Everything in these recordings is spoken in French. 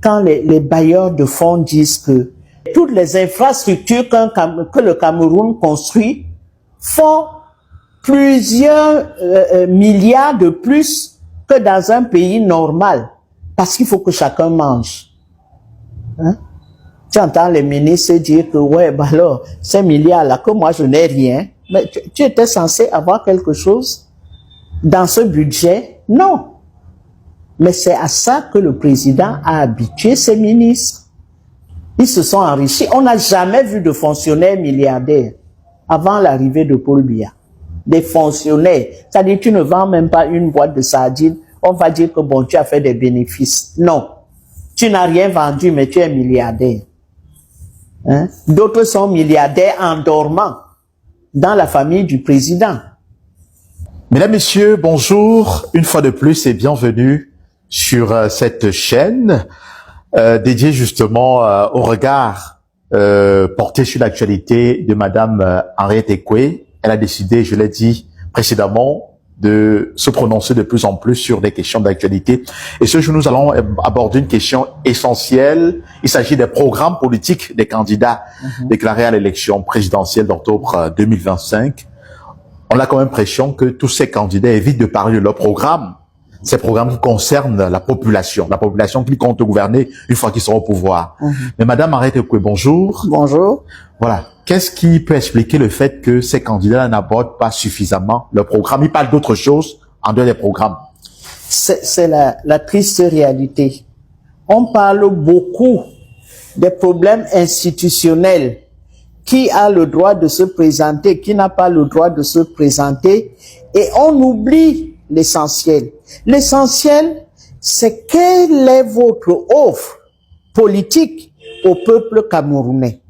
quand les bailleurs de fonds disent que toutes les infrastructures que le Cameroun construit font plusieurs milliards de plus que dans un pays normal, parce qu'il faut que chacun mange. Hein? Tu entends les ministres dire que, ouais, bah alors, ces milliards-là, que moi je n'ai rien, mais tu étais censé avoir quelque chose dans ce budget? Non. Mais c'est à ça que le président a habitué ses ministres. Ils se sont enrichis. On n'a jamais vu de fonctionnaires milliardaires avant l'arrivée de Paul Biya. Des fonctionnaires. C'est-à-dire, tu ne vends même pas une boîte de sardines. On va dire que bon, tu as fait des bénéfices. Non. Tu n'as rien vendu, mais tu es milliardaire. Hein? D'autres sont milliardaires en dormant dans la famille du président. Mesdames, Messieurs, bonjour. Une fois de plus et bienvenue sur cette chaîne dédiée justement au regard porté sur l'actualité de Madame Henriette Ekwe. Elle a décidé, je l'ai dit précédemment, de se prononcer de plus en plus sur des questions d'actualité. Et ce jour, nous allons aborder une question essentielle. Il s'agit des programmes politiques des candidats déclarés à l'élection présidentielle d'octobre 2025. On a quand même l'impression que tous ces candidats évitent de parler de leur programme. Ces programmes qui concernent la population qui compte gouverner une fois qu'ils seront au pouvoir. Mais Madame Henriette Ekwe, bonjour. Bonjour. Voilà. Qu'est-ce qui peut expliquer le fait que ces candidats n'abordent pas suffisamment leur programme? Ils parlent d'autre chose en dehors des programmes. C'est la triste réalité. On parle beaucoup des problèmes institutionnels. Qui a le droit de se présenter, qui n'a pas le droit de se présenter, et on oublie l'essentiel. L'essentiel, c'est quelle est votre offre politique au peuple camerounais.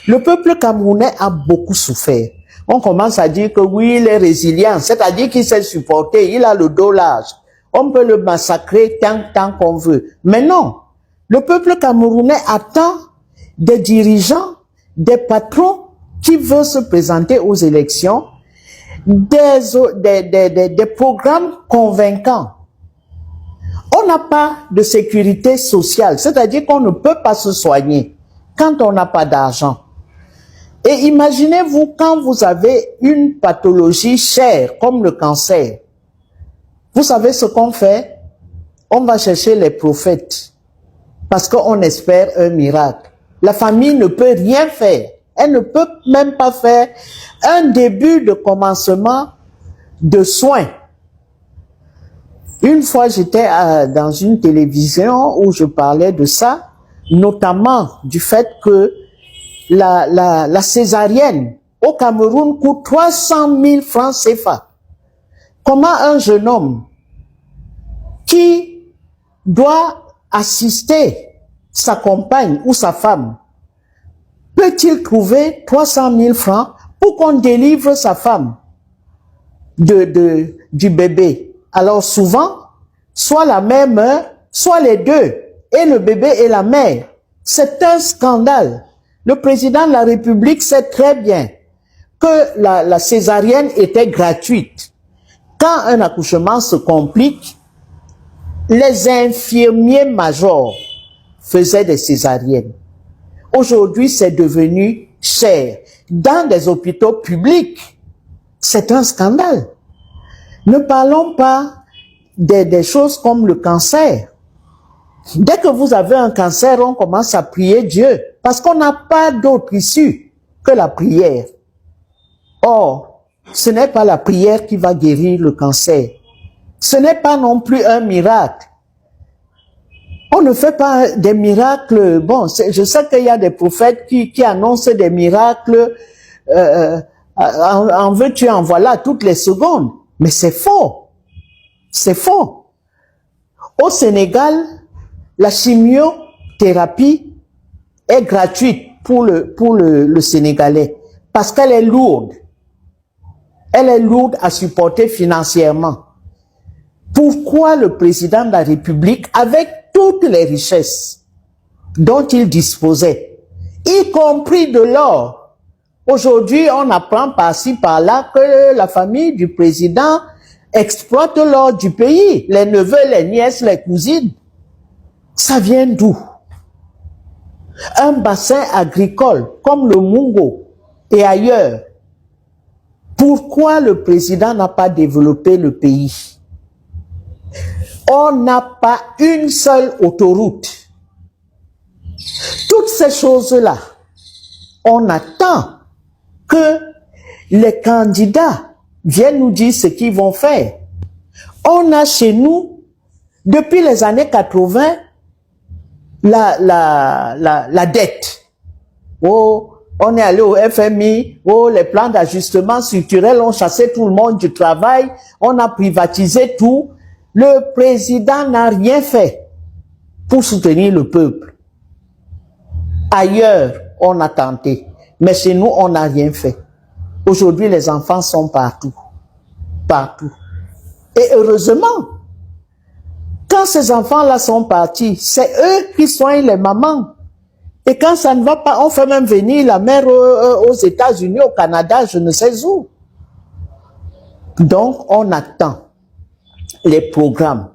Le peuple camerounais a beaucoup souffert. On commence à dire que oui, il est résilient, c'est-à-dire qu'il s'est supporté, il a le dos large. On peut le massacrer tant qu'on veut. Mais non, le peuple camerounais attend des dirigeants, des patrons qui veulent se présenter aux élections, des programmes convaincants. On n'a pas de sécurité sociale, c'est-à-dire qu'on ne peut pas se soigner quand on n'a pas d'argent. Et imaginez-vous quand vous avez une pathologie chère comme le cancer. Vous savez ce qu'on fait? On va chercher les prophètes parce qu'on espère un miracle. La famille ne peut rien faire. Elle ne peut même pas faire un début de commencement de soins. Une fois, j'étais dans une télévision où je parlais de ça, notamment du fait que la césarienne au Cameroun coûte 300 000 francs CFA. Comment un jeune homme qui doit assister sa compagne ou sa femme peut-il trouver 300 000 francs pour qu'on délivre sa femme du bébé? Alors souvent, soit la mère meurt, soit les deux, et le bébé et la mère. C'est un scandale. Le président de la République sait très bien que la césarienne était gratuite. Quand un accouchement se complique, les infirmiers majors faisaient des césariennes. Aujourd'hui, c'est devenu cher. Dans des hôpitaux publics, c'est un scandale. Ne parlons pas des choses comme le cancer. Dès que vous avez un cancer, on commence à prier Dieu, parce qu'on n'a pas d'autre issue que la prière. Or, ce n'est pas la prière qui va guérir le cancer. Ce n'est pas non plus un miracle. On ne fait pas des miracles. Bon, je sais qu'il y a des prophètes qui annoncent des miracles. En veux-tu, en voilà, toutes les secondes. Mais c'est faux. C'est faux. Au Sénégal, la chimiothérapie est gratuite pour le Sénégalais parce qu'elle est lourde. Elle est lourde à supporter financièrement. Pourquoi le président de la République, avec toutes les richesses dont il disposait, y compris de l'or, aujourd'hui on apprend par-ci par-là que la famille du président exploite l'or du pays, les neveux, les nièces, les cousines. Ça vient d'où? un bassin agricole comme le Mungo et ailleurs. Pourquoi le président n'a pas développé le pays? On n'a pas une seule autoroute. Toutes ces choses-là, on attend que les candidats viennent nous dire ce qu'ils vont faire. On a chez nous, depuis les années 80, la dette. Oh, on est allé au FMI, oh, les plans d'ajustement structurel ont chassé tout le monde du travail, on a privatisé tout. Le président n'a rien fait pour soutenir le peuple. Ailleurs, on a tenté, mais chez nous, on n'a rien fait. Aujourd'hui, les enfants sont partout. Partout. Et heureusement, quand ces enfants-là sont partis, c'est eux qui soignent les mamans. Et quand ça ne va pas, on fait même venir la mère aux États-Unis, au Canada, je ne sais où. Donc, on attend les programmes.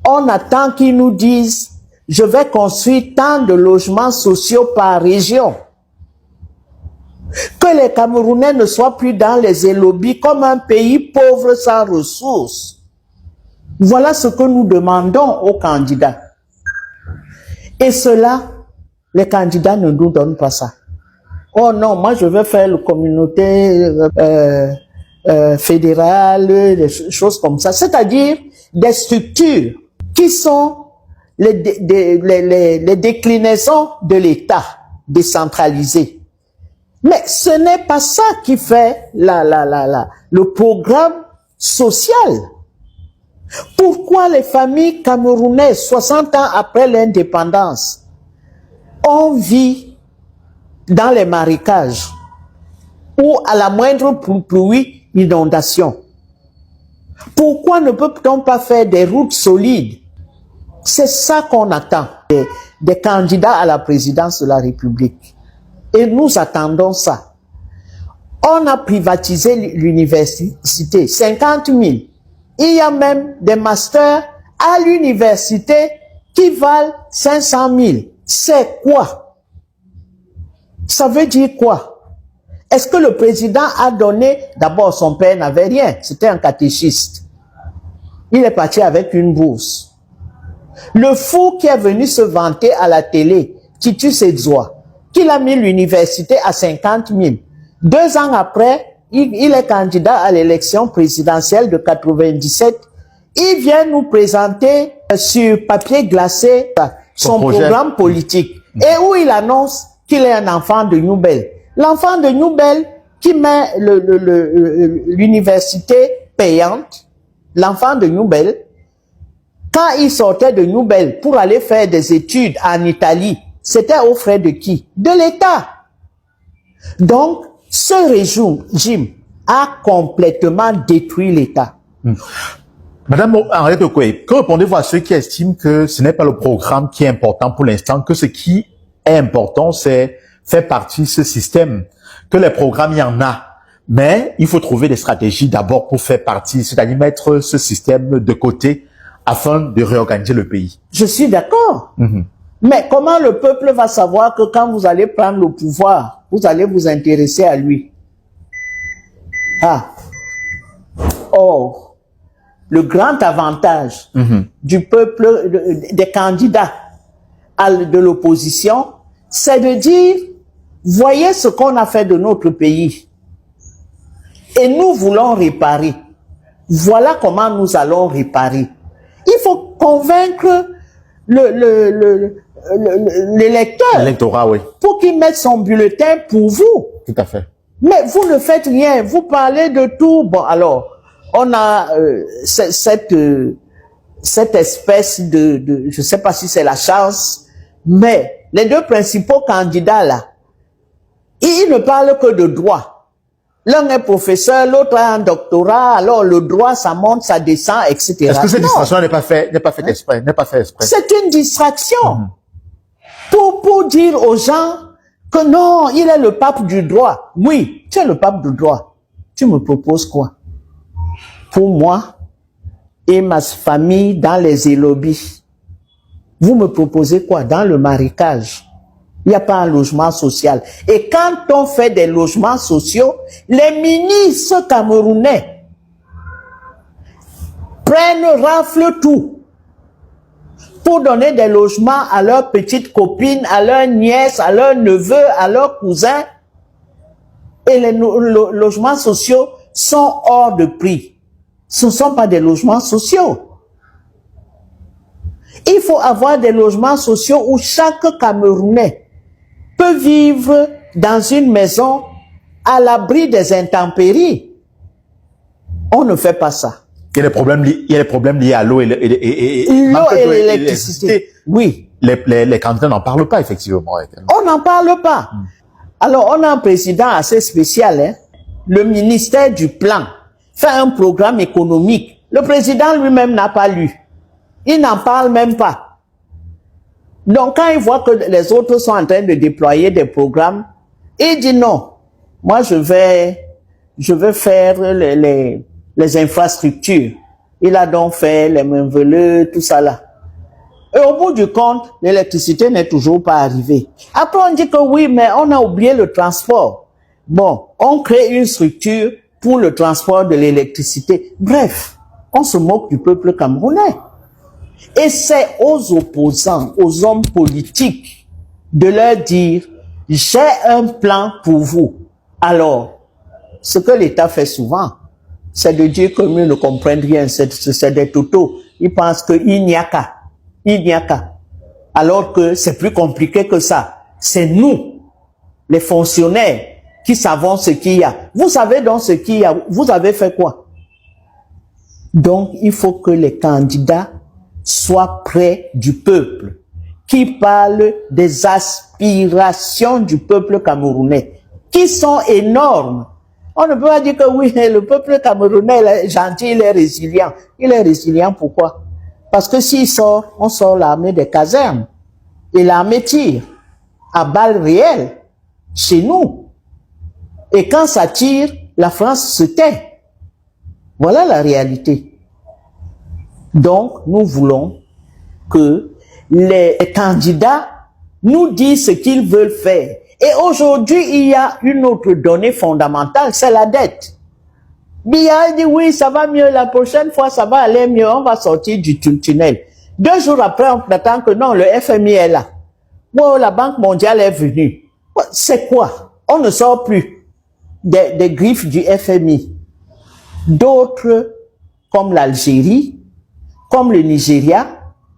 On attend qu'ils nous disent, je vais construire tant de logements sociaux par région. Que les Camerounais ne soient plus dans les élobis comme un pays pauvre sans ressources. Voilà ce que nous demandons aux candidats. Et cela, les candidats ne nous donnent pas ça. Oh non, moi je veux faire la communauté fédérale, des choses comme ça. C'est-à-dire des structures qui sont les déclinaisons de l'État décentralisé. Mais ce n'est pas ça qui fait le programme social. Pourquoi les familles camerounaises, 60 ans après l'indépendance, on vit dans les marécages ou à la moindre pluie, inondation? Pourquoi ne peut-on pas faire des routes solides? C'est ça qu'on attend des candidats à la présidence de la République. Et nous attendons ça. On a privatisé l'université, 50 000. Il y a même des masters à l'université qui valent 500 000. C'est quoi? Ça veut dire quoi? Est-ce que le président a donné... D'abord, son père n'avait rien. C'était un catéchiste. Il est parti avec une bourse. Le fou qui est venu se vanter à la télé, Titus Edzoa, qu'il a mis l'université à 50 000. 2 ans après, il est candidat à l'élection présidentielle de 97. Il vient nous présenter sur papier glacé son programme politique. Et où il annonce qu'il est un enfant de Nouvelle. L'enfant de Nouvelle qui met l'université payante, l'enfant de Nouvelle, quand il sortait de Nouvelle pour aller faire des études en Italie, c'était aux frais de qui? De l'État. Donc, ce régime a complètement détruit l'État. Madame Henriette Okoye, que répondez-vous à ceux qui estiment que ce n'est pas le programme qui est important pour l'instant, que ce qui est important, c'est faire partie de ce système, que les programmes, il y en a, mais il faut trouver des stratégies d'abord pour faire partie, c'est-à-dire mettre ce système de côté afin de réorganiser le pays. Je suis d'accord. Mais comment le peuple va savoir que quand vous allez prendre le pouvoir, vous allez vous intéresser à lui? Or, le grand avantage du peuple, des candidats de l'opposition, c'est de dire, voyez ce qu'on a fait de notre pays. Et nous voulons réparer. Voilà comment nous allons réparer. Il faut convaincre l'électeur. L'électorat, oui. Pour qu'il mette son bulletin pour vous. Tout à fait. Mais vous ne faites rien. Vous parlez de tout. Bon, alors, on a cette espèce de, je ne sais pas si c'est la chance, mais les deux principaux candidats là, ils ne parlent que de droit. L'un est professeur, l'autre a un doctorat, alors le droit, ça monte, ça descend, etc. Est-ce que cette distraction n'est pas faite exprès? C'est une distraction. Pour dire aux gens que non, il est le pape du droit. Oui, tu es le pape du droit. Tu me proposes quoi? Pour moi et ma famille dans les élobis, vous me proposez quoi? Dans le marécage. Il n'y a pas un logement social. Et quand on fait des logements sociaux, les ministres camerounais raflent tout pour donner des logements à leurs petites copines, à leurs nièces, à leurs neveux, à leurs cousins. Et les logements sociaux sont hors de prix. Ce ne sont pas des logements sociaux. Il faut avoir des logements sociaux où chaque Camerounais peut vivre dans une maison à l'abri des intempéries. On ne fait pas ça. Il y a des problèmes liés à l'eau et l'électricité. Oui. Les candidats n'en parlent pas, effectivement. On n'en parle pas. Alors, on a un président assez spécial, hein. Le ministère du Plan fait un programme économique. Le président lui-même n'a pas lu. Il n'en parle même pas. Donc, quand il voit que les autres sont en train de déployer des programmes, il dit non. Moi, je vais faire les infrastructures. Il a donc fait les mains-veleux, tout ça là. Et au bout du compte, l'électricité n'est toujours pas arrivée. Après, on dit que oui, mais on a oublié le transport. Bon, on crée une structure pour le transport de l'électricité. Bref, on se moque du peuple camerounais. Et c'est aux opposants, aux hommes politiques, de leur dire, j'ai un plan pour vous. Alors, ce que l'État fait souvent, c'est de dire que nous ne comprennent rien, c'est des totos. Ils pensent qu'il n'y a qu'à. Il n'y a qu'à. Alors que c'est plus compliqué que ça. C'est nous, les fonctionnaires, qui savons ce qu'il y a. Vous savez donc ce qu'il y a. Vous avez fait quoi? Donc, il faut que les candidats soient près du peuple, qui parlent des aspirations du peuple camerounais, qui sont énormes. On ne peut pas dire que oui, le peuple camerounais est gentil, il est résilient. Il est résilient pourquoi? Parce que s'il sort, on sort l'armée des casernes. Et l'armée tire à balles réelles chez nous. Et quand ça tire, la France se tait. Voilà la réalité. Donc, nous voulons que les candidats nous disent ce qu'ils veulent faire. Et aujourd'hui, il y a une autre donnée fondamentale, c'est la dette. Biya dit oui, ça va mieux, la prochaine fois ça va aller mieux, on va sortir du tunnel. 2 jours après, on attend que non, le FMI est là. Bon, la Banque mondiale est venue. C'est quoi? On ne sort plus des griffes du FMI. D'autres, comme l'Algérie, comme le Nigeria,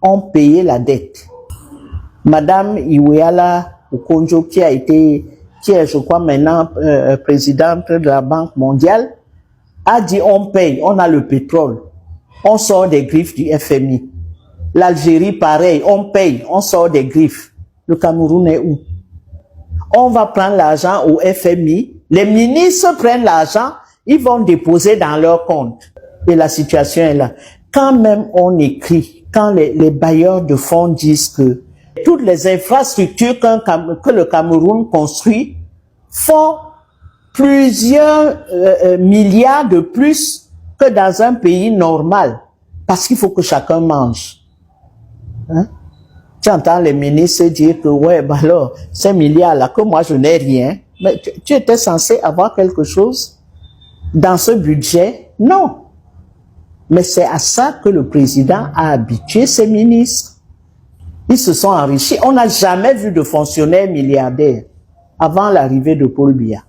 ont payé la dette. Madame Iweala Okonjo, qui est, je crois, maintenant présidente de la Banque mondiale, a dit on paye, on a le pétrole, on sort des griffes du FMI. L'Algérie, pareil, on paye, on sort des griffes. Le Cameroun est où? On va prendre l'argent au FMI, les ministres prennent l'argent, ils vont déposer dans leur compte. Et la situation est là. Quand même on écrit, quand les bailleurs de fonds disent que toutes les infrastructures que le Cameroun construit font plusieurs milliards de plus que dans un pays normal. Parce qu'il faut que chacun mange. Hein? Tu entends les ministres dire que, ouais, bah alors, ces milliards-là, que moi je n'ai rien. Mais tu étais censé avoir quelque chose dans ce budget? Non. Mais c'est à ça que le président a habitué ses ministres. Ils se sont enrichis. On n'a jamais vu de fonctionnaires milliardaires avant l'arrivée de Paul Biya.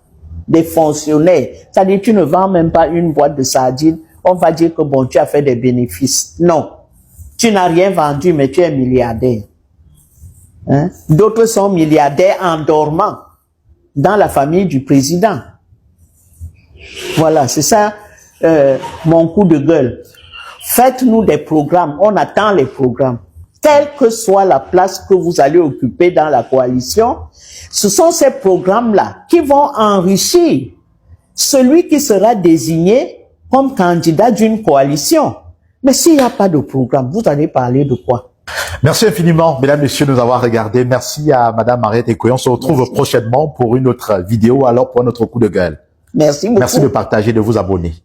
Des fonctionnaires. C'est-à-dire, tu ne vends même pas une boîte de sardines. On va dire que bon, tu as fait des bénéfices. Non. Tu n'as rien vendu, mais tu es milliardaire. Hein? D'autres sont milliardaires en dormant dans la famille du président. Voilà, c'est ça mon coup de gueule. Faites-nous des programmes. On attend les programmes. Quelle que soit la place que vous allez occuper dans la coalition, ce sont ces programmes-là qui vont enrichir celui qui sera désigné comme candidat d'une coalition. Mais s'il n'y a pas de programme, vous allez parler de quoi? Merci infiniment, mesdames, messieurs, de nous avoir regardés. Merci à madame Mariette Ekoye. On se retrouve prochainement pour une autre vidéo, alors pour notre coup de gueule. Merci beaucoup. Merci de partager, de vous abonner.